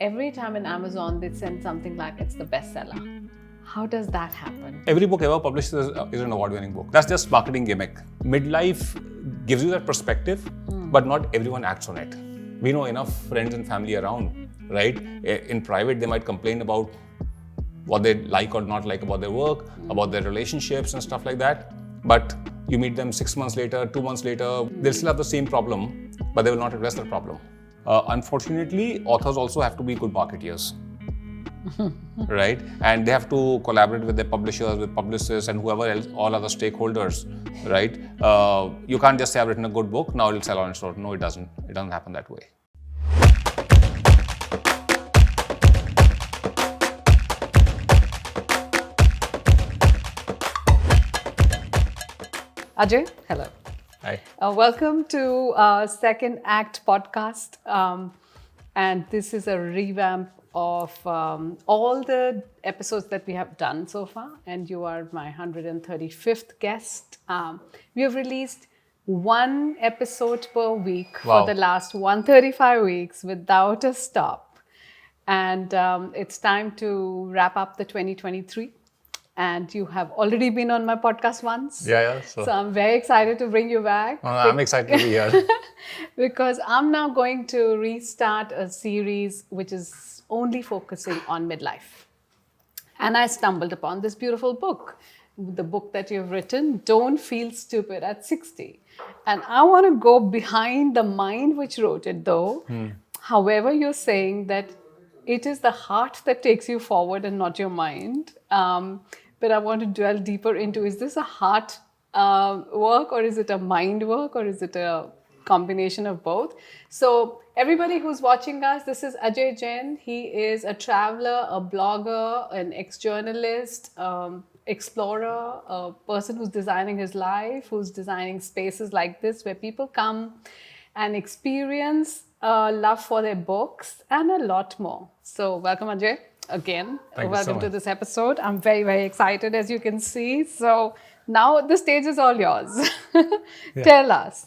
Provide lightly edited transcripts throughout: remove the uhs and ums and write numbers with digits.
every time in Amazon they send something like it's the bestseller. How does that happen? Every book ever published is an award-winning book. That's just marketing gimmick. Midlife gives you that perspective, but not everyone acts on it. We know enough friends and family around, right? In private, they might complain about what they like or not like about their work, about their relationships and stuff like that. But you meet them 6 months later, 2 months later, they'll still have the same problem, but they will not address that problem. Unfortunately, authors also have to be good marketeers. Right? And they have to collaborate with their publishers, with publicists, and whoever else, all other stakeholders, right? You can't just say, I've written a good book, now it'll sell on its own. No, it doesn't. It doesn't happen that way. Ajay, hello. Hi. Welcome to Second Act Podcast. And this is a revamp of all the episodes that we have done so far. And you are my 135th guest. We have released one episode per week for the last 135 weeks without a stop. And it's time to wrap up the 2023. And you have already been on my podcast once. Yeah. So I'm very excited to bring you back. I'm excited to be here. Because I'm now going to restart a series which is only focusing on midlife. And I stumbled upon this beautiful book, the book that you've written, Don't Feel Stupid at 60. And I want to go behind the mind which wrote it though. However, you're saying that it is the heart that takes you forward and not your mind. But I want to dwell deeper into, is this a heart work, or is it a mind work, or is it a combination of both? So everybody who's watching us, this is Ajay Jain. He is a traveler, a blogger, an ex-journalist, explorer, a person who's designing his life, who's designing spaces like this where people come and experience love for their books and a lot more. So welcome, Ajay. Again, welcome to this episode. I'm very, very excited, as you can see. So now the stage is all yours. Tell us,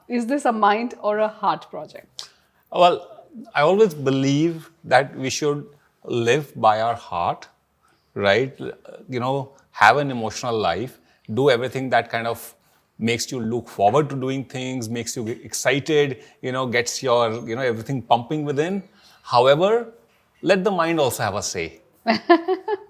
is this a mind or a heart project? Well, I always believe that we should live by our heart, right? Have an emotional life, do everything that kind of makes you look forward to doing things, makes you excited, gets your, everything pumping within. However, let the mind also have a say.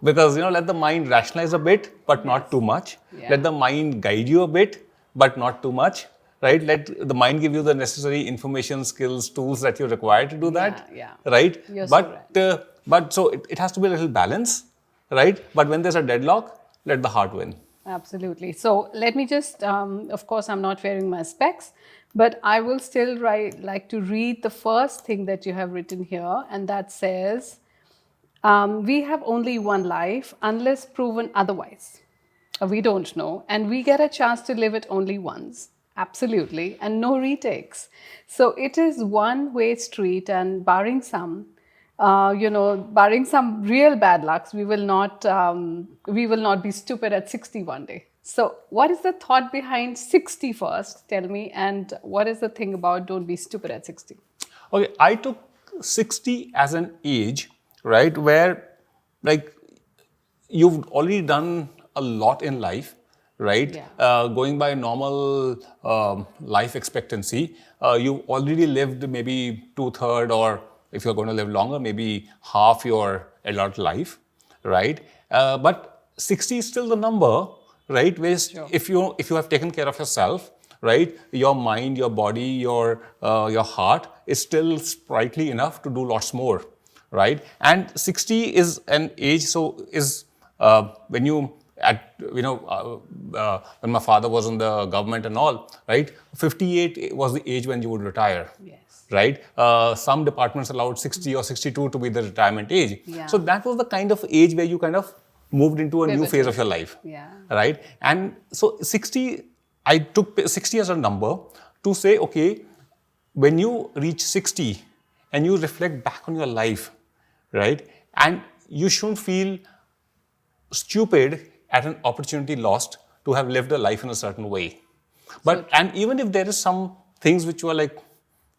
Because, let the mind rationalize a bit, but not too much. Yeah. Let the mind guide you a bit, but not too much, right? Let the mind give you the necessary information, skills, tools that you require to do that, right? You're but so it has to be a little balance, right? But when there's a deadlock, let the heart win. Absolutely. So let me just, of course, I'm not wearing my specs, but I will still like to read the first thing that you have written here, and that says, we have only one life unless proven otherwise. We don't know, and we get a chance to live it only once. Absolutely, and no retakes. So it is one-way street, and barring some real bad lucks, we will not be stupid at 60 one day. So what is the thought behind 60 first? Tell me. And what is the thing about don't be stupid at 60? Okay, I took 60 as an age, right, where like you've already done a lot in life, right? Yeah. Going by normal life expectancy, you've already lived maybe 2/3, or if you're going to live longer, maybe half your adult life, right? But 60 is still the number, right? Where if you have taken care of yourself, right, your mind, your body, your heart is still sprightly enough to do lots more, right? And 60 is an age. So is when my father was in the government and all, right? 58 was the age when you would retire. Yes. Right? Some departments allowed 60 or 62 to be the retirement age. Yeah. So that was the kind of age where you kind of moved into a new phase of your life. Yeah. Right? And so 60, I took 60 as a number to say, okay, when you reach 60 and you reflect back on your life, right? And you shouldn't feel stupid at an opportunity lost to have lived a life in a certain way. But, and even if there is some things which were like,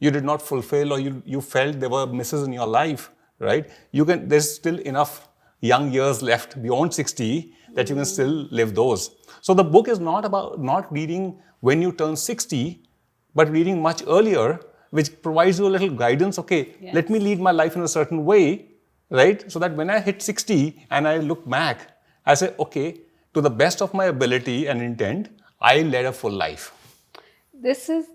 you did not fulfill, or you felt there were misses in your life, right? There's still enough young years left beyond 60 that you can still live those. So the book is not about not reading when you turn 60, but reading much earlier, which provides you a little guidance. Okay, let me lead my life in a certain way, right? So that when I hit 60 and I look back, I say, okay, to the best of my ability and intent, I led a full life. This is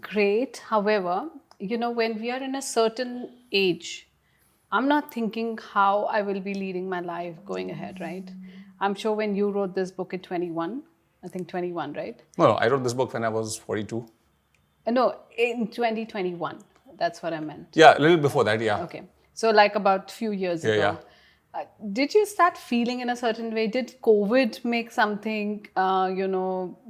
great. However, when we are in a certain age, I'm not thinking how I will be leading my life going ahead, right? I'm sure when you wrote this book at 21, I think 21, right? No, I wrote this book when I was 42. No, in 2021. That's what I meant. Yeah, a little before that, yeah. Okay. So like about few years ago. Yeah. Did you start feeling in a certain way? Did COVID make something,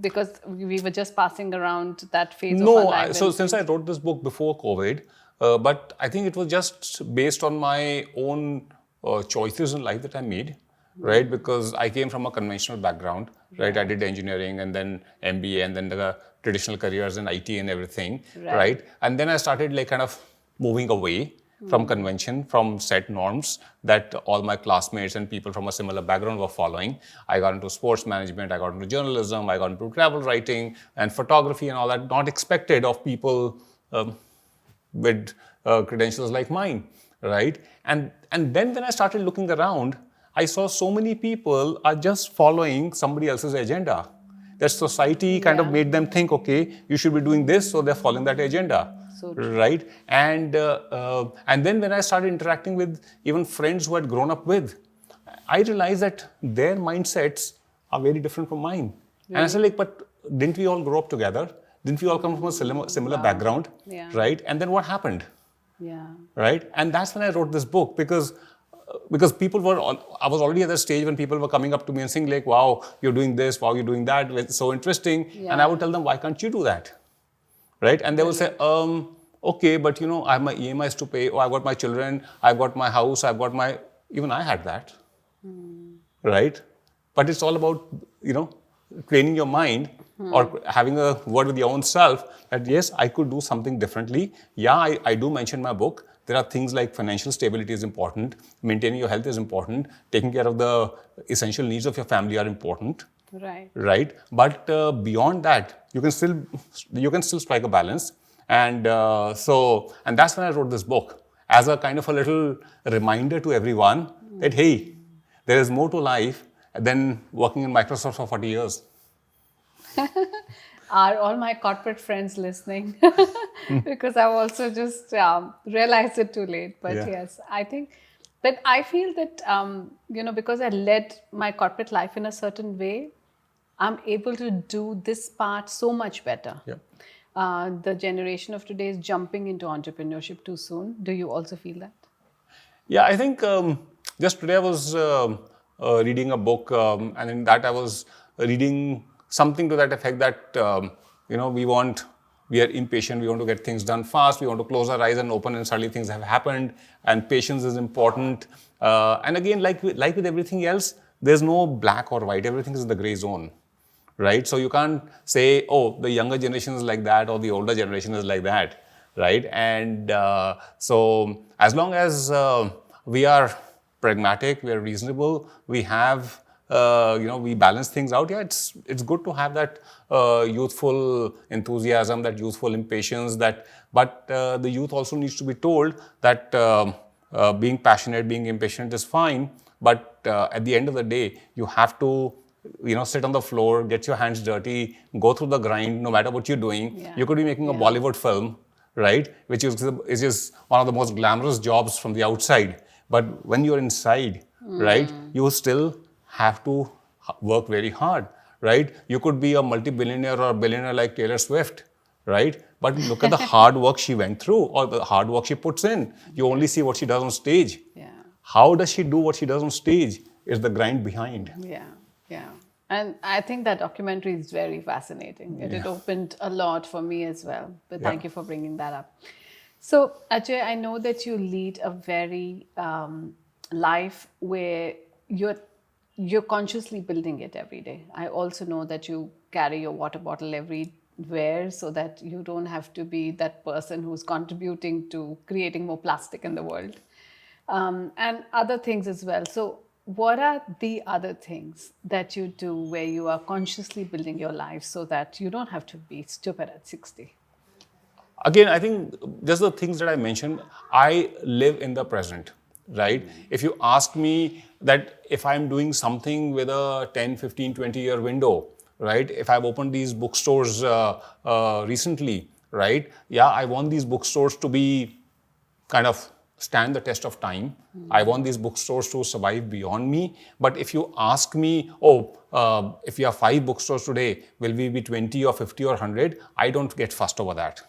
because we were just passing around that phase of our life? So since I wrote this book before COVID, but I think it was just based on my own choices in life that I made, right? Because I came from a conventional background, right? I did engineering and then MBA and then the traditional careers in IT and everything, right? And then I started like kind of moving away from convention, from set norms that all my classmates and people from a similar background were following. I got into sports management, I got into journalism, I got into travel writing and photography and all that, not expected of people with credentials like mine, right? And then when I started looking around, I saw so many people are just following somebody else's agenda. That society kind of made them think, okay, you should be doing this, so they're following that agenda. So right? And then when I started interacting with even friends who had grown up with, I realized that their mindsets are very different from mine. And I said, like, but didn't we all grow up together? Didn't we all come from a similar background? Right? And then what happened? Right? And that's when I wrote this book, because people were, I was already at the stage when people were coming up to me and saying like, wow, you're doing this, wow, you're doing that, it's so interesting. And I would tell them, why can't you do that? Right? And they would say, okay, but I have my EMIs to pay. Oh, I've got my children. I've got my house. Even I had that. Right? But it's all about, training your mind or having a word with your own self that, yes, I could do something differently. Yeah, I do mention in my book, there are things like financial stability is important. Maintaining your health is important. Taking care of the essential needs of your family are important. Right. But beyond that, you can still strike a balance. And that's when I wrote this book, as a kind of a little reminder to everyone that, hey, there is more to life than working in Microsoft for 40 years. Are all my corporate friends listening? Because I've also just realized it too late. But yes, I think that I feel that, because I led my corporate life in a certain way, I'm able to do this part so much better. The generation of today is jumping into entrepreneurship too soon. Do you also feel that? Yeah, I think just today I was reading a book, and in that I was reading something to that effect that, we are impatient, we want to get things done fast, we want to close our eyes and open and suddenly things have happened, and patience is important. And again, like with everything else, there's no black or white, everything is in the gray zone. Right? So you can't say, oh, the younger generation is like that or the older generation is like that, right? And so as long as we are pragmatic, we are reasonable, we have, we balance things out. Yeah, it's good to have that youthful enthusiasm, that youthful impatience. But the youth also needs to be told that being passionate, being impatient is fine. But at the end of the day, you have to sit on the floor, get your hands dirty, go through the grind, no matter what you're doing. You could be making a Bollywood film, right? Which is one of the most glamorous jobs from the outside. But when you're inside, right, you still have to work very hard, right? You could be a multi-billionaire or a billionaire like Taylor Swift, right? But look at the hard work she went through or the hard work she puts in. You only see what she does on stage. How does she do what she does on stage is the grind behind. Yeah. And I think that documentary is very fascinating. It opened a lot for me as well. But thank you for bringing that up. So, Ajay, I know that you lead a very life where you're consciously building it every day. I also know that you carry your water bottle everywhere so that you don't have to be that person who's contributing to creating more plastic in the world. And other things as well. So what are the other things that you do where you are consciously building your life so that you don't have to be stupid at 60? Again, I think just the things that I mentioned, I live in the present, right? If you ask me that if I'm doing something with a 10, 15, 20-year window, right? If I've opened these bookstores recently, right? Yeah, I want these bookstores to be kind of stand the test of time. I want these bookstores to survive beyond me. But if you ask me, if you have 5 bookstores today, will we be 20 or 50 or 100? I don't get fussed over that.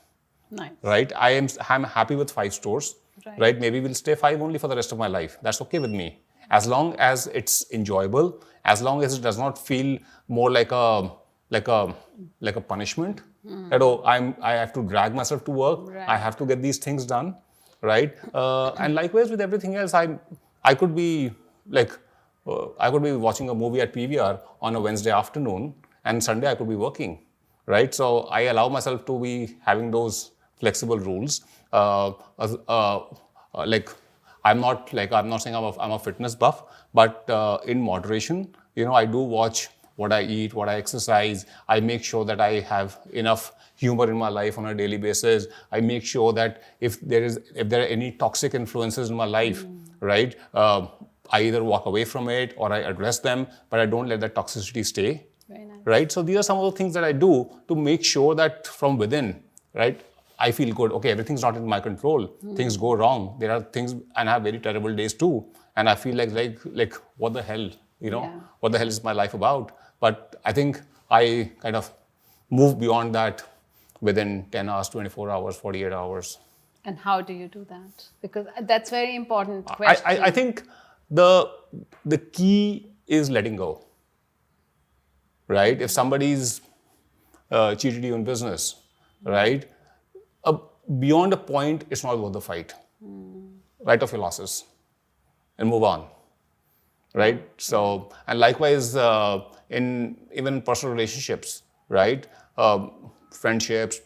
Nice. Right? I'm happy with 5 stores. Right? Maybe we'll stay 5 only for the rest of my life. That's okay with me. As long as it's enjoyable, as long as it does not feel more like a punishment. That I have to drag myself to work. Right. I have to get these things done. Right? And likewise with everything else, I could be watching a movie at PVR on a Wednesday afternoon, and Sunday I could be working. Right? So I allow myself to be having those flexible rules. I'm not saying I'm a fitness buff, but in moderation, I do watch what I eat, what I exercise. I make sure that I have enough humor in my life on a daily basis. I make sure that if there are any toxic influences in my life, right, I either walk away from it or I address them, but I don't let that toxicity stay. Very nice. Right? So these are some of the things that I do to make sure that from within, right, I feel good. Okay, everything's not in my control. Things go wrong. There are things, and I have very terrible days too. And I feel like what the hell, what the hell is my life about? But I think I kind of move beyond that within 10 hours, 24 hours, 48 hours. And how do you do that? Because that's very important question. I think the key is letting go. Right? If somebody's cheated you in business, right? Beyond a point, it's not worth the fight. Write off your losses and move on. Right? So, and likewise, even in personal relationships, right? Friendships,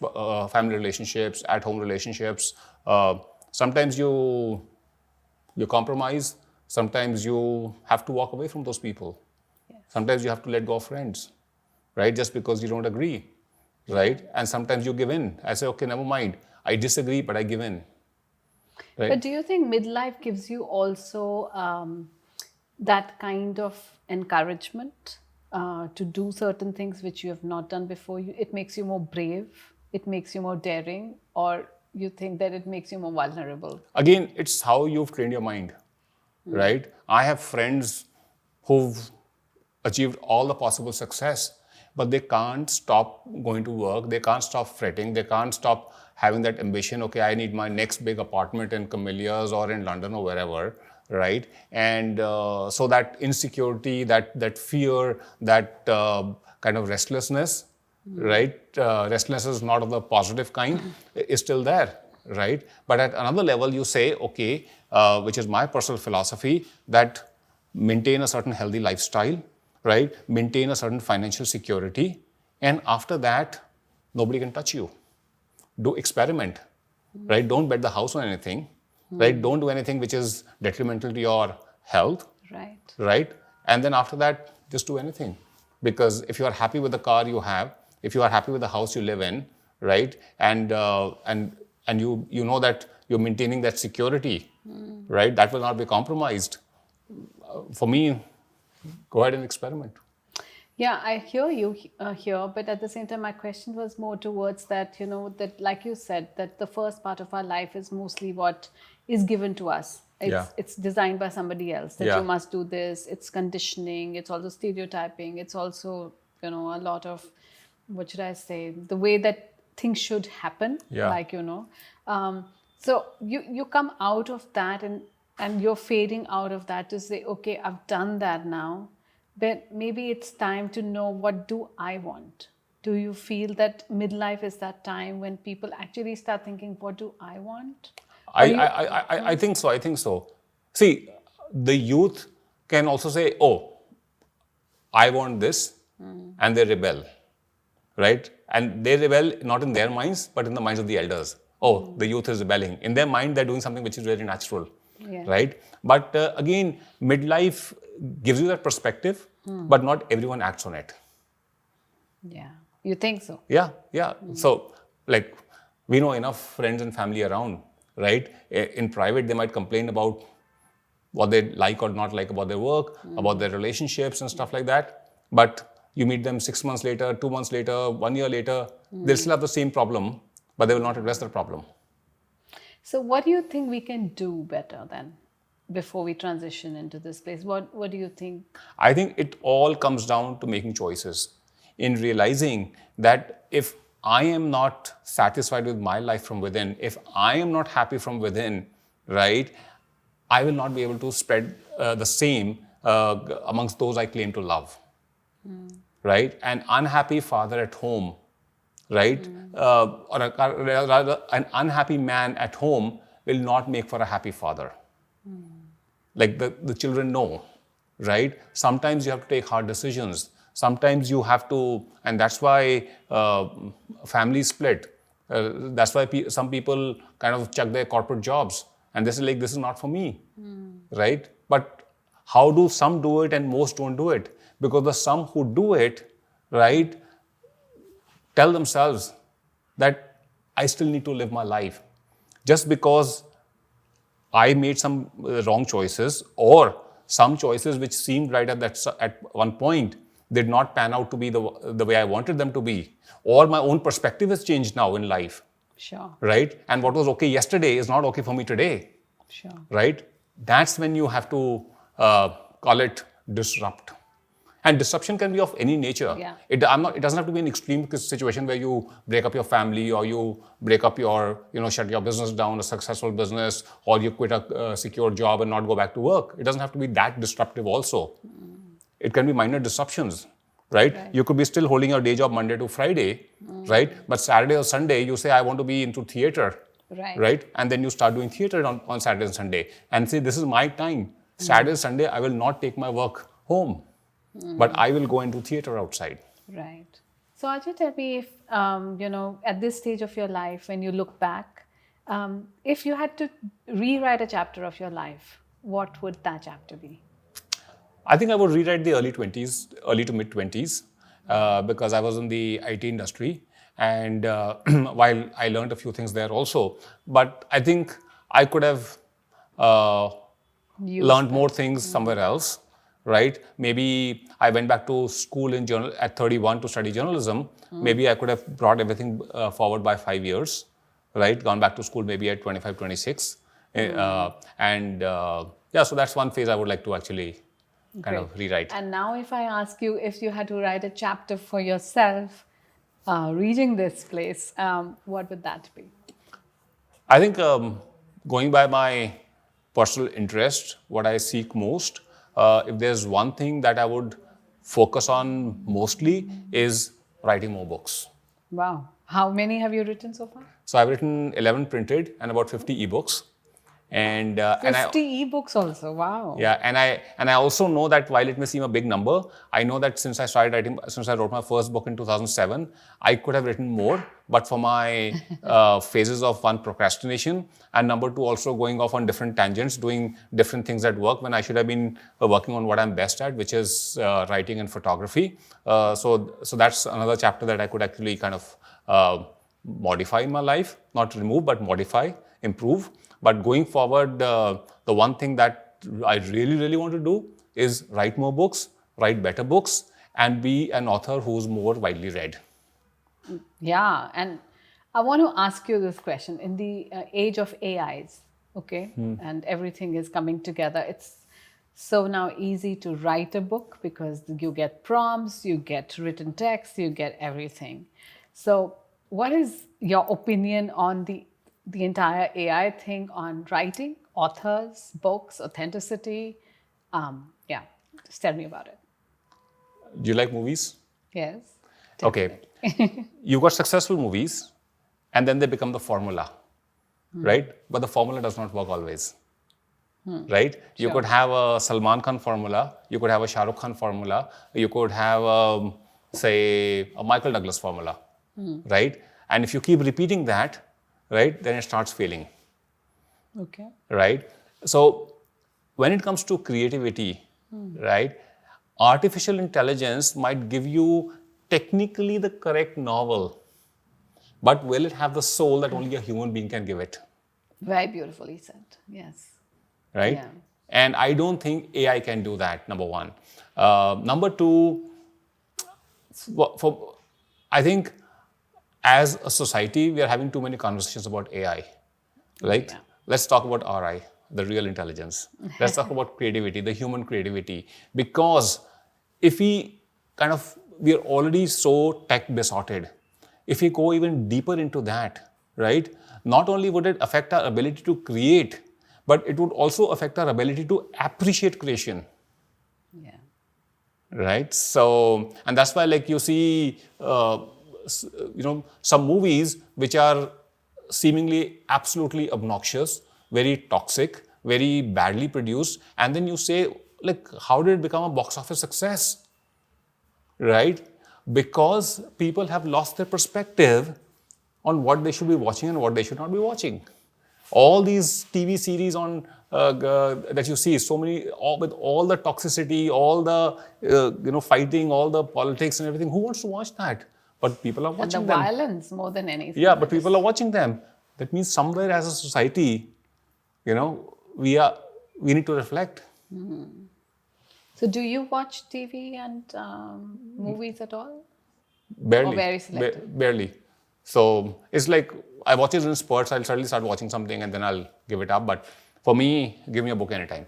family relationships, at-home relationships. Sometimes you compromise. Sometimes you have to walk away from those people. Sometimes you have to let go of friends, right? Just because you don't agree, right? And sometimes you give in. I say, okay, never mind. I disagree, but I give in. Right? But do you think midlife gives you also that kind of encouragement to do certain things which you have not done before? It makes you more brave, it makes you more daring, or you think that it makes you more vulnerable? Again, it's how you've trained your mind, right? I have friends who've achieved all the possible success, but they can't stop going to work. They can't stop fretting. They can't stop having that ambition. Okay, I need my next big apartment in Camellias or in London or wherever, right? And so that insecurity, that fear, that kind of restlessness, right? Restlessness is not of the positive kind, is still there, right? But at another level, you say, okay, which is my personal philosophy, that maintain a certain healthy lifestyle, right? Maintain a certain financial security. And after that, nobody can touch you. Do experiment, right? Don't bet the house on anything, right? Don't do anything which is detrimental to your health, right? And then after that, just do anything. Because if you are happy with the car you have, if you are happy with the house you live in, right? And you know that you're maintaining that security, right? That will not be compromised. For me, go ahead and experiment. Yeah, I hear you here, but at the same time, my question was more towards that, that like you said, that the first part of our life is mostly what is given to us. It's designed by somebody else, that you must do this. It's conditioning. It's also stereotyping. It's also, a lot of, what should I say, the way that things should happen. So you come out of that and you're fading out of that to say, okay, I've done that now, but maybe it's time to know, what do I want? Do you feel that midlife is that time when people actually start thinking, what do I want? I think so. See, the youth can also say, oh, I want this, and they rebel, right? And they rebel not in their minds, but in the minds of the elders. Oh, the youth is rebelling. In their mind, they're doing something which is very natural. Yeah. right? But again, midlife gives you that perspective, but not everyone acts on it. Yeah. You think so? Yeah. So, like, we know enough friends and family around, right? In private, they might complain about what they like or not like about their work, about their relationships and stuff like that. But you meet them 6 months later, 2 months later, 1 year later, they'll still have the same problem, but they will not address that problem. So what do you think we can do better then before we transition into this place? What do you think? I think it all comes down to making choices, in realizing that if I am not satisfied with my life from within, if I am not happy from within, right, I will not be able to spread the same amongst those I claim to love, right? An unhappy father at home, right, rather an unhappy man at home will not make for a happy father. Like the children know, right? Sometimes you have to take hard decisions. Sometimes you have to, and that's why families split. That's why some people kind of chuck their corporate jobs and they say, like, this is not for me, right? But how do some do it and most don't do it? Because the some who do it, right, tell themselves that I still need to live my life. Just because I made some wrong choices, or some choices which seemed right at one point did not pan out to be the way I wanted them to be, or my own perspective has changed now in life. Sure. Right? And what was okay yesterday is not okay for me today. Sure. Right? That's when you have to call it disrupt. And disruption can be of any nature. Yeah. It doesn't have to be an extreme situation where you break up your family, or you break up shut your business down, a successful business, or you quit a secure job and not go back to work. It doesn't have to be that disruptive also. It can be minor disruptions, right? You could be still holding your day job Monday to Friday, right? But Saturday or Sunday, you say, I want to be into theater, right? And then you start doing theater on Saturday and Sunday and say, this is my time. Saturday, Sunday, I will not take my work home. But I will go and do theater outside. Right. So Ajay, tell me if, at this stage of your life, when you look back, if you had to rewrite a chapter of your life, what would that chapter be? I think I would rewrite the early to mid 20s, because I was in the IT industry. And while I learned a few things there also, but I think I could have learned more things somewhere else. Right? Maybe I went back to school at 31 to study journalism. Maybe I could have brought everything forward by 5 years, right? Gone back to school maybe at 25, 26. So that's one phase I would like to actually kind of rewrite. And now if I ask you if you had to write a chapter for yourself, reaching this place, what would that be? I think going by my personal interest, what I seek most, if there's one thing that I would focus on mostly, is writing more books. Wow. How many have you written so far? So I've written 11 printed and about 50 ebooks. And 50 ebooks also. Wow. Yeah, and I also know that while it may seem a big number, I know that since I wrote my first book in 2007, I could have written more. But for my phases of one, procrastination, and number two, also going off on different tangents, doing different things at work when I should have been working on what I'm best at, which is writing and photography. So that's another chapter that I could actually kind of modify in my life, not remove, but modify, improve. But going forward, the one thing that I really, really want to do is write more books, write better books, and be an author who's more widely read. Yeah, and I want to ask you this question. In the age of AIs, okay, and everything is coming together, it's so now easy to write a book because you get prompts, you get written text, you get everything. So what is your opinion on the entire AI thing, on writing, authors, books, authenticity? Just tell me about it. Do you like movies? Yes. Okay. You got successful movies, and then they become the formula, right? But the formula does not work always, right? You could have a Salman Khan formula, you could have a Shah Rukh Khan formula, you could have, say, a Michael Douglas formula, right? And if you keep repeating that, right, then it starts failing. Okay. Right? So when it comes to creativity, right, artificial intelligence might give you technically the correct novel, but will it have the soul that only a human being can give it? Very beautifully said. Yes. Right? Yeah. And I don't think AI can do that, number one. Number two, I think as a society, we are having too many conversations about AI. Like, let's talk about RI, the real intelligence. Let's talk about creativity, the human creativity. Because if we are already so tech besotted. If we go even deeper into that, right, not only would it affect our ability to create, but it would also affect our ability to appreciate creation. Yeah. Right? So, and that's why, like, you see, some movies which are seemingly absolutely obnoxious, very toxic, very badly produced, and then you say, like, how did it become a box office success? Right? Because people have lost their perspective on what they should be watching and what they should not be watching. All these TV series on that you see, so many, with all the toxicity, all the fighting, all the politics and everything. Who wants to watch that? But people are watching And the them. violence more than anything. Yeah, but people are watching them. That means somewhere as a society, we need to reflect. So do you watch TV and movies at all? Barely. Or very selective? Barely. So it's like I watch it in spurts. I'll suddenly start watching something and then I'll give it up. But for me, give me a book anytime.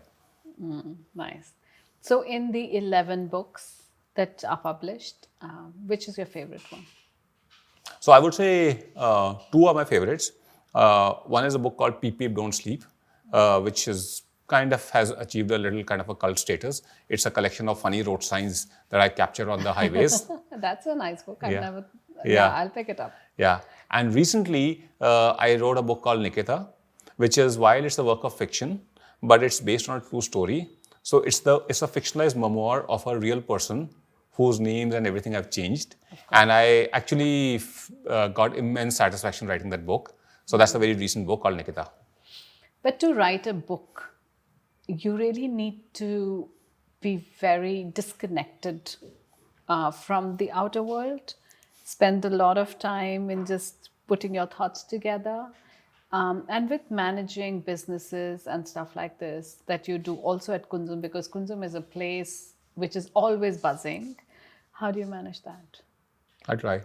Nice. So in the 11 books that are published, which is your favorite one? So I would say two are my favorites. One is a book called Peep Peep Don't Sleep, which is kind of has achieved a little kind of a cult status. It's a collection of funny road signs that I capture on the highways. That's a nice book. Yeah. I'll pick it up. Yeah. And recently, I wrote a book called Nikita, which is, while it's a work of fiction, but it's based on a true story. So it's a fictionalized memoir of a real person whose names and everything have changed. And I actually got immense satisfaction writing that book. So that's a very recent book called Nikita. But to write a book, you really need to be very disconnected from the outer world, spend a lot of time in just putting your thoughts together. And with managing businesses and stuff like this that you do also at Kunzum, because Kunzum is a place which is always buzzing. How do you manage that? I try.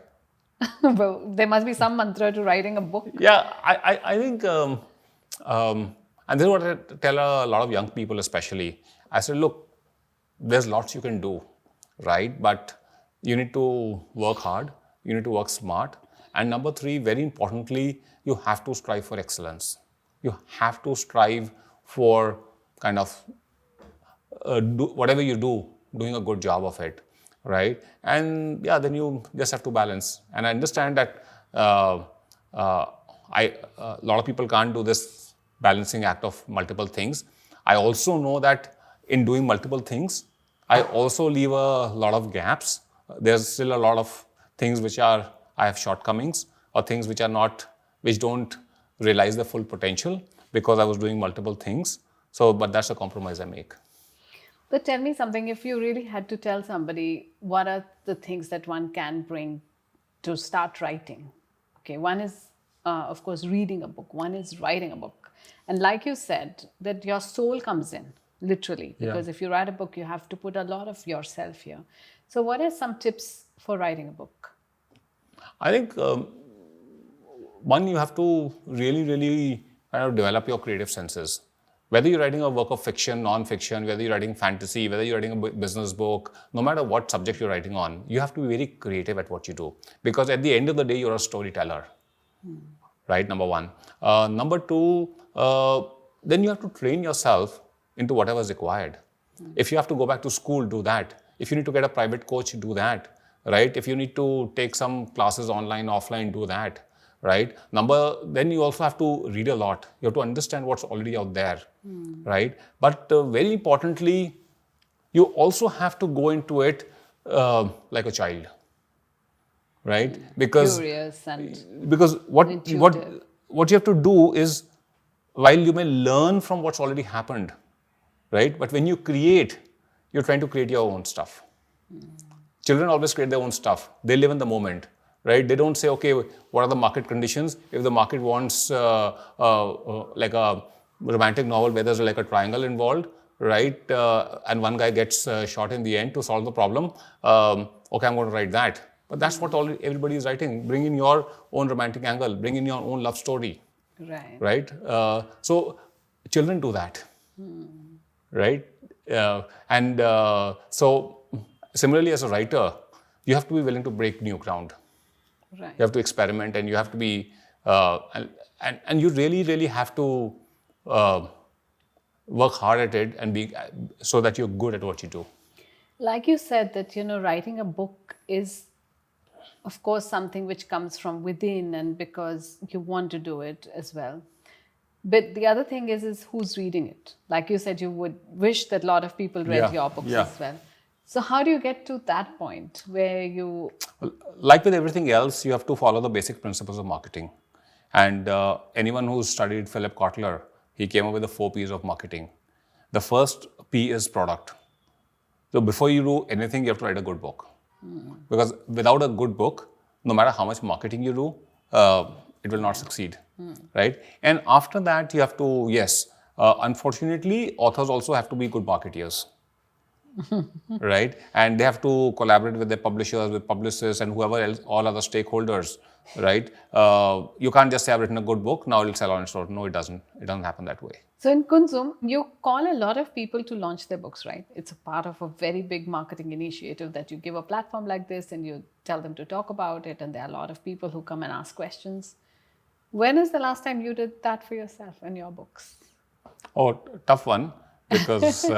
Well, there must be some mantra to writing a book. Yeah, I think, and this is what I tell a lot of young people especially. I said, look, there's lots you can do, right? But you need to work hard, you need to work smart. And number three, very importantly, you have to strive for excellence. You have to strive for kind of whatever you do, doing a good job of it, right? And yeah, then you just have to balance. And I understand that a lot of people can't do this balancing act of multiple things. I also know that in doing multiple things, I also leave a lot of gaps. There's still a lot of things I have shortcomings, or things which don't realize the full potential because I was doing multiple things. So, but that's a compromise I make. But tell me something, if you really had to tell somebody, what are the things that one can bring to start writing? Okay, one is, of course, reading a book. One is writing a book. And like you said, that your soul comes in, literally. Because if you write a book, you have to put a lot of yourself here. So what are some tips for writing a book? I think, one, you have to really, really kind of develop your creative senses. Whether you're writing a work of fiction, non-fiction, whether you're writing fantasy, whether you're writing a business book, no matter what subject you're writing on, you have to be very creative at what you do. Because at the end of the day, you're a storyteller, right? Number one. Number two, then you have to train yourself into whatever is required. If you have to go back to school, do that. If you need to get a private coach, do that, right? If you need to take some classes online, offline, do that. Right? Then you also have to read a lot. You have to understand what's already out there, right? But very importantly, you also have to go into it like a child, right? Because Curious and what you have to do is while you may learn from what's already happened, right? But when you create, you're trying to create your own stuff. Children always create their own stuff. They live in the moment, right? They don't say, okay, what are the market conditions? If the market wants like a romantic novel where there's like a triangle involved, right? And one guy gets shot in the end to solve the problem. Okay, I'm going to write that. But that's what everybody is writing. Bring in your own romantic angle. Bring in your own love story. Right? So children do that. Right? So similarly as a writer, you have to be willing to break new ground. Right. You have to experiment, and you have to be, and you really, really have to work hard at it and be so that you're good at what you do. Like you said that, writing a book is, of course, something which comes from within and because you want to do it as well. But the other thing is who's reading it. Like you said, you would wish that a lot of people read your books as well. So how do you get to that point where you... Like with everything else, you have to follow the basic principles of marketing. And anyone who's studied Philip Kotler, he came up with the 4 P's of marketing. The first P is product. So before you do anything, you have to write a good book. Because without a good book, no matter how much marketing you do, it will not succeed, right? And after that, you have to, unfortunately, authors also have to be good marketeers. Right? And they have to collaborate with their publishers, with publicists, and whoever else, all other stakeholders, right? You can't just say, I've written a good book, now it'll sell on its own. No, it doesn't. It doesn't happen that way. So in Kunzum, you call a lot of people to launch their books, right? It's a part of a very big marketing initiative that you give a platform like this and you tell them to talk about it, and there are a lot of people who come and ask questions. When is the last time you did that for yourself and your books? Oh, tough one, because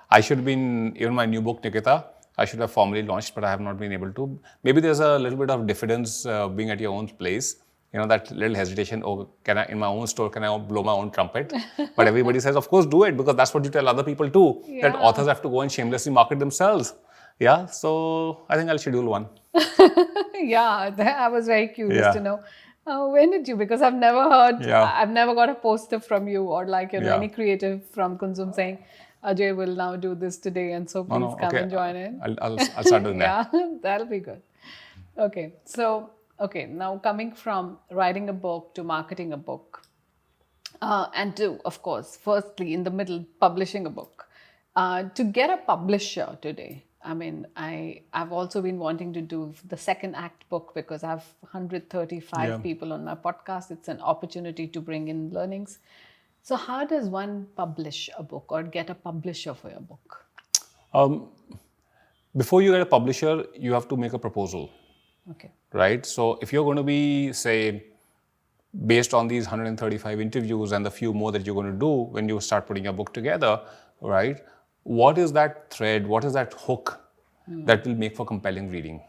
I should have been, even my new book, Nikita, I should have formally launched, but I have not been able to. Maybe there's a little bit of diffidence being at your own place. That little hesitation, can I, in my own store, can I blow my own trumpet? But everybody says, of course, do it, because that's what you tell other people too, that authors have to go and shamelessly market themselves. Yeah, so I think I'll schedule one. I was very curious to know. When did you? Because I've never heard, I've never got a poster from you or any creative from Kunzum saying, Ajay will now do this today, and so please come and join in. I'll start doing that. That'll be good. Okay, so now coming from writing a book to marketing a book, and to, of course, firstly in the middle, publishing a book. To get a publisher today, I mean, I've also been wanting to do the second act book because I have 135 people on my podcast. It's an opportunity to bring in learnings. So how does one publish a book or get a publisher for your book? Before you get a publisher, you have to make a proposal. Okay. Right? So if you're going to be, say, based on these 135 interviews and the few more that you're going to do when you start putting your book together, right? What is that thread? What is that hook that will make for compelling reading?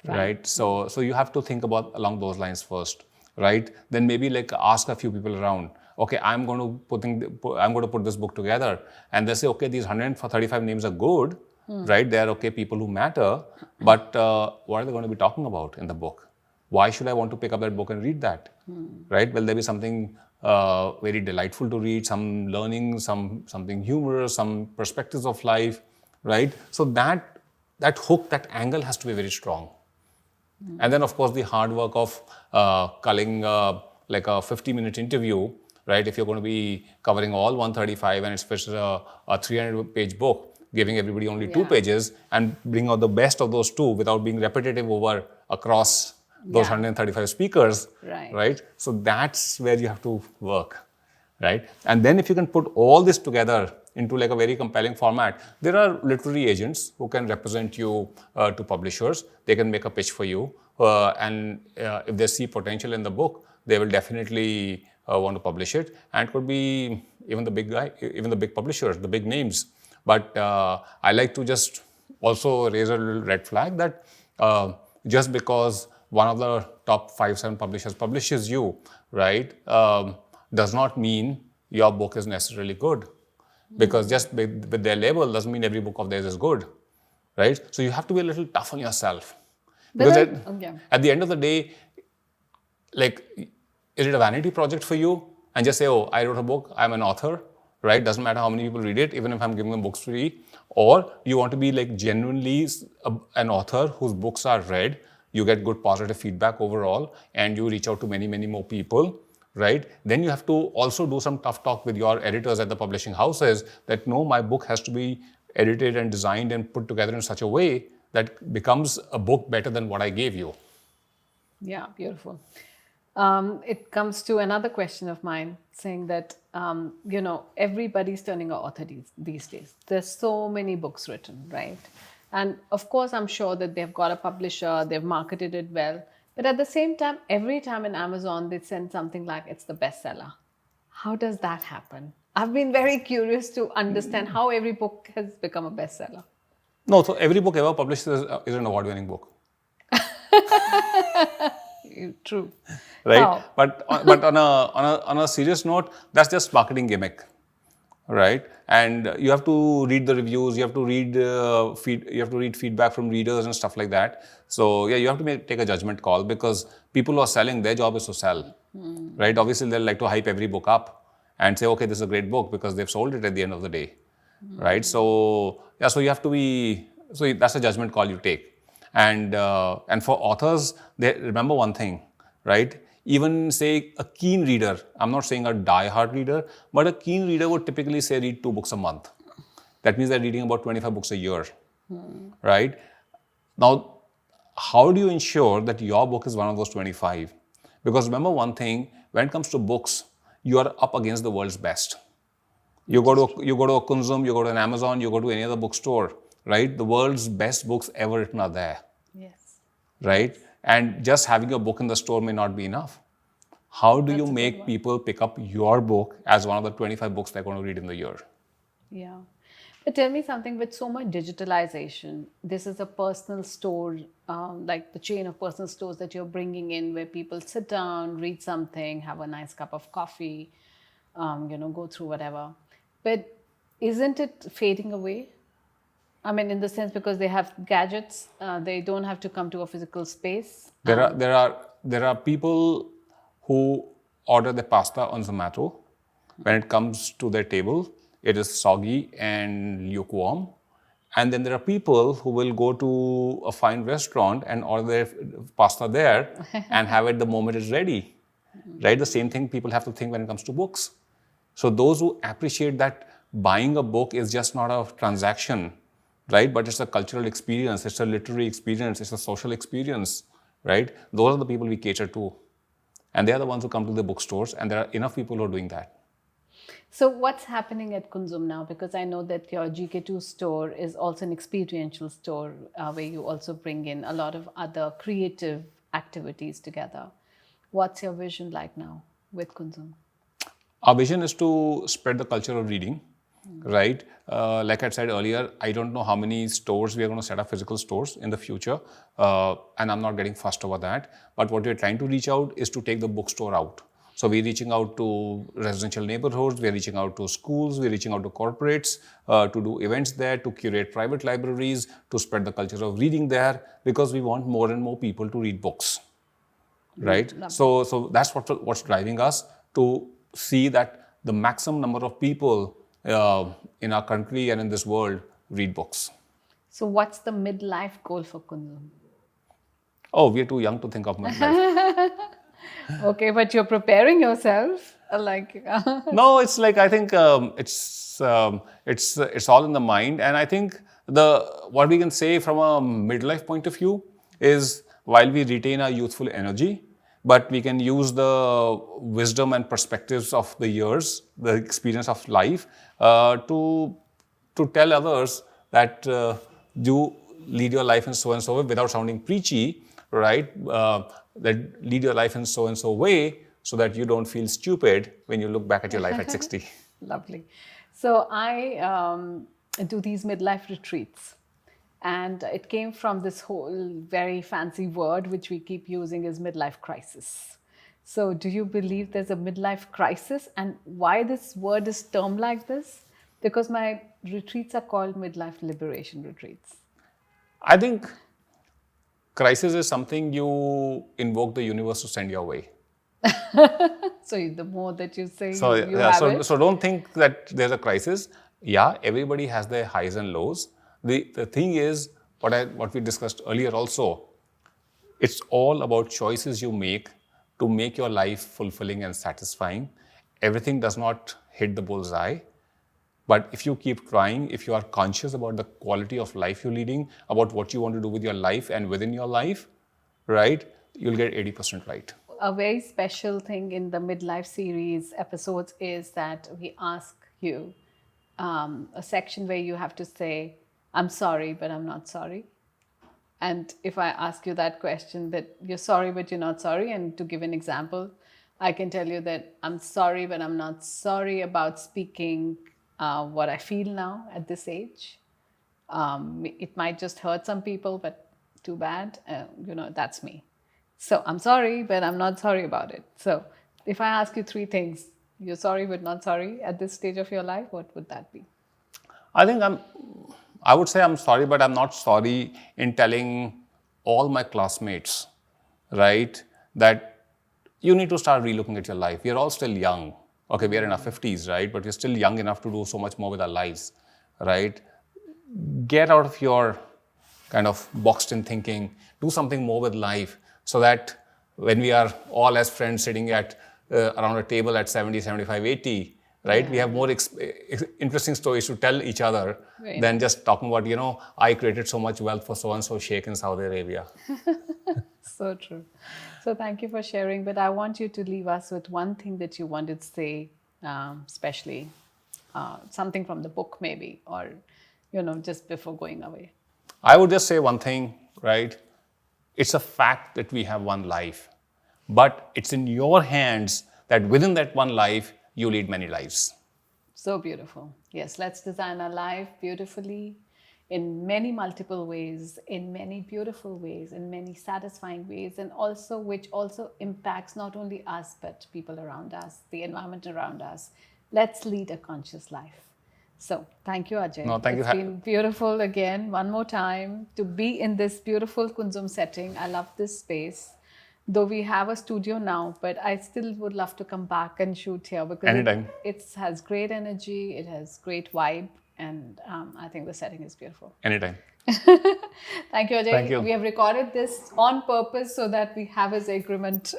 Right? So you have to think about along those lines first, right? Then maybe ask a few people around. Okay, I'm going to put this book together, and they say, okay, these 135 names are good, right? They are okay people who matter, but what are they going to be talking about in the book? Why should I want to pick up that book and read that? Right? Will there be something very delightful to read, some learning, something humorous, some perspectives of life, right? So that hook, that angle has to be very strong. And then, of course, the hard work of culling like a 50-minute interview, right? If you're going to be covering all 135 and it's a 300-page book, giving everybody only 2 pages and bring out the best of those 2 without being repetitive across those 135 speakers, right? So that's where you have to work, right? And then if you can put all this together into a very compelling format, there are literary agents who can represent you to publishers. They can make a pitch for you. And if they see potential in the book, they will definitely want to publish it. And it could be even the big publishers, the big names. But I like to just also raise a little red flag that just because one of the top 5-7 publishers publishes you, right, does not mean your book is necessarily good. Because just with their label doesn't mean every book of theirs is good, right? So you have to be a little tough on yourself. Because at the end of the day, is it a vanity project for you, and just say, oh, I wrote a book, I'm an author, right? Doesn't matter how many people read it, even if I'm giving them books free. Or you want to be like genuinely an author whose books are read, you get good positive feedback overall, and you reach out to many, many more people, right? Then you have to also do some tough talk with your editors at the publishing houses that no, my book has to be edited and designed and put together in such a way that becomes a book better than what I gave you. Yeah, beautiful. It comes to another question of mine saying that, everybody's turning an author these days. There's so many books written, right? And of course, I'm sure that they've got a publisher, they've marketed it well. But at the same time, every time in Amazon, they send something like it's the bestseller. How does that happen? I've been very curious to understand how every book has become a bestseller. No, so every book ever published is an award-winning book. True. Right? How? But on a serious note, that's just marketing gimmick, right? And you have to read the reviews, you have to read feedback from readers and stuff like that. So yeah, you have to take a judgment call, because people who are selling, their job is to sell, right? Obviously, they'll like to hype every book up and say, okay, this is a great book because they've sold it at the end of the day, right? So yeah, so you have to be. So that's a judgment call you take. And for authors, they remember one thing, right? Even say a keen reader, I'm not saying a die-hard reader, but a keen reader would typically say read 2 books a month. That means they're reading about 25 books a year, right? Now, how do you ensure that your book is one of those 25? Because remember one thing, when it comes to books, you are up against the world's best. You go to a Kunzum, you go to an Amazon, you go to any other bookstore, right? The world's best books ever written are there. Yes. Right? And just having a book in the store may not be enough. How do you make people pick up your book as one of the 25 books they're going to read in the year? Yeah. But tell me something, with so much digitalization, this is a personal store, like the chain of personal stores that you're bringing in, where people sit down, read something, have a nice cup of coffee, go through whatever. But isn't it fading away? I mean, in the sense, because they have gadgets, they don't have to come to a physical space. There are people who order the pasta on Zomato. When it comes to their table, it is soggy and lukewarm. And then there are people who will go to a fine restaurant and order their pasta there and have it the moment it's ready. Right? The same thing people have to think when it comes to books. So those who appreciate that buying a book is just not a transaction, right? But it's a cultural experience, it's a literary experience, it's a social experience, right? Those are the people we cater to. And they are the ones who come to the bookstores, and there are enough people who are doing that. So what's happening at Kunzum now? Because I know that your GK2 store is also an experiential store where you also bring in a lot of other creative activities together. What's your vision like now with Kunzum? Our vision is to spread the culture of reading, right? Like I said earlier, I don't know how many stores we are going to set up, physical stores in the future, and I'm not getting fussed over that. But what we're trying to reach out is to take the bookstore out. So we're reaching out to residential neighborhoods, we're reaching out to schools, we're reaching out to corporates to do events there, to curate private libraries, to spread the culture of reading there, because we want more and more people to read books, right? So that's what's driving us to see that the maximum number of people in our country and in this world read books. So what's the midlife goal for Kunzum? Oh, we're too young to think of midlife. Okay, but you're preparing yourself, No, it's like, I think it's all in the mind, and I think what we can say from a midlife point of view is, while we retain our youthful energy, but we can use the wisdom and perspectives of the years, the experience of life, to tell others that you lead your life in so and so way, without sounding preachy, right? That lead your life in so and so way, so that you don't feel stupid when you look back at your life at 60. Lovely. So I do these midlife retreats. And it came from this whole very fancy word, which we keep using, is midlife crisis. So do you believe there's a midlife crisis? And why this word is termed like this? Because my retreats are called midlife liberation retreats. I think crisis is something you invoke the universe to send your way. So the more that you say, So, you have it. so don't think that there's a crisis. Yeah, everybody has their highs and lows. The thing is, what we discussed earlier also, it's all about choices you make to make your life fulfilling and satisfying. Everything does not hit the bullseye. But if you keep trying, if you are conscious about the quality of life you're leading, about what you want to do with your life and within your life, right, you'll get 80% right. A very special thing in the Midlife series episodes is that we ask you a section where you have to say, I'm sorry, but I'm not sorry. And if I ask you that question, that you're sorry, but you're not sorry, and to give an example, I can tell you that I'm sorry, but I'm not sorry about speaking what I feel now at this age. It might just hurt some people, but too bad. That's me. So I'm sorry, but I'm not sorry about it. So if I ask you 3 things, you're sorry, but not sorry at this stage of your life, what would that be? I would say I'm sorry, but I'm not sorry in telling all my classmates, right, that you need to start relooking at your life. We are all still young. Okay, we are in our 50s, right? But we're still young enough to do so much more with our lives, right? Get out of your kind of boxed-in thinking. Do something more with life so that when we are all as friends sitting at around a table at 70, 75, 80, right? We have more interesting stories to tell each other than just talking about, I created so much wealth for so-and-so sheikh in Saudi Arabia. So true. So thank you for sharing. But I want you to leave us with one thing that you wanted to say, especially something from the book maybe, or, just before going away. I would just say one thing, right? It's a fact that we have one life, but it's in your hands that within that one life, you lead many lives. So beautiful. Yes, let's design our life beautifully in many multiple ways, in many beautiful ways, in many satisfying ways, and also which also impacts not only us, but people around us, the environment around us. Let's lead a conscious life. So thank you, Ajay. No, thank you. It's been beautiful again, one more time, to be in this beautiful Kunzum setting. I love this space. Though we have a studio now, but I still would love to come back and shoot here because anytime. It has great energy, it has great vibe, and I think the setting is beautiful. Anytime. Thank you, Ajay. Thank you. We have recorded this on purpose so that we have his agreement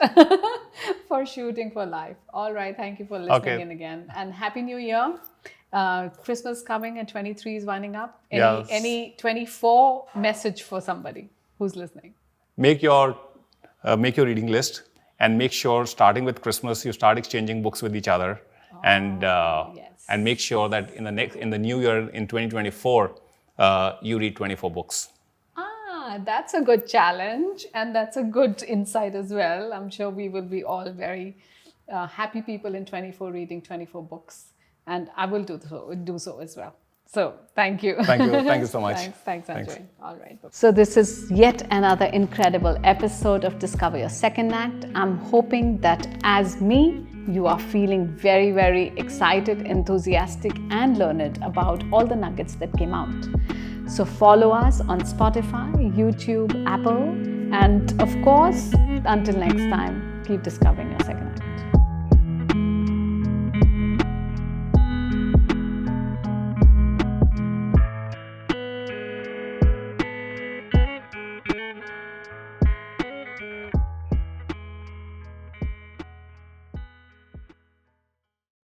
for shooting for life. All right. Thank you for listening in again. And Happy New Year. Christmas coming and 23 is winding up. Any 24 message for somebody who's listening? Make your reading list and make sure, starting with Christmas, you start exchanging books with each other, and make sure that in the new year in 2024, you read 24 books. That's a good challenge, and that's a good insight as well. I'm sure we will be all very happy people in 24 reading 24 books, and I will do so as well. So thank you. Thank you so much. Thanks, Ajay. All right. So this is yet another incredible episode of Discover Your Second Act. I'm hoping that as me, you are feeling very, very excited, enthusiastic, and learned about all the nuggets that came out. So follow us on Spotify, YouTube, Apple, and of course, until next time, keep discovering your second act.